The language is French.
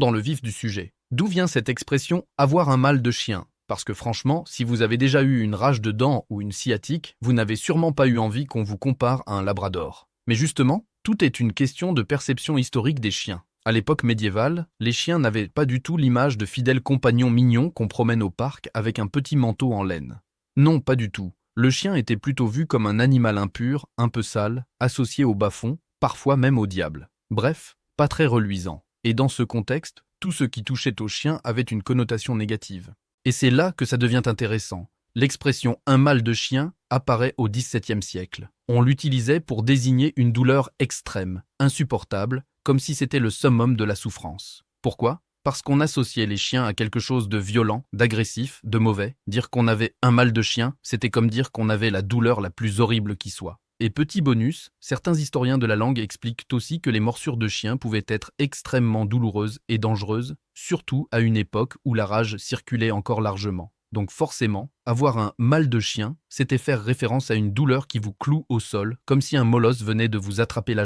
dans le vif du sujet. D'où vient cette expression « avoir un mal de chien » ? Parce que franchement, si vous avez déjà eu une rage de dents ou une sciatique, vous n'avez sûrement pas eu envie qu'on vous compare à un labrador. Mais justement, tout est une question de perception historique des chiens. À l'époque médiévale, les chiens n'avaient pas du tout l'image de fidèles compagnons mignons qu'on promène au parc avec un petit manteau en laine. Non, pas du tout. Le chien était plutôt vu comme un animal impur, un peu sale, associé au bas-fond, parfois même au diable. Bref, pas très reluisant. Et dans ce contexte, tout ce qui touchait au chien avait une connotation négative. Et c'est là que ça devient intéressant. L'expression « un mal de chien » apparaît au XVIIe siècle. On l'utilisait pour désigner une douleur extrême, insupportable, comme si c'était le summum de la souffrance. Pourquoi ? Parce qu'on associait les chiens à quelque chose de violent, d'agressif, de mauvais. Dire qu'on avait un mal de chien, c'était comme dire qu'on avait la douleur la plus horrible qui soit. Et petit bonus, certains historiens de la langue expliquent aussi que les morsures de chiens pouvaient être extrêmement douloureuses et dangereuses, surtout à une époque où la rage circulait encore largement. Donc forcément, avoir un mal de chien, c'était faire référence à une douleur qui vous cloue au sol, comme si un molosse venait de vous attraper la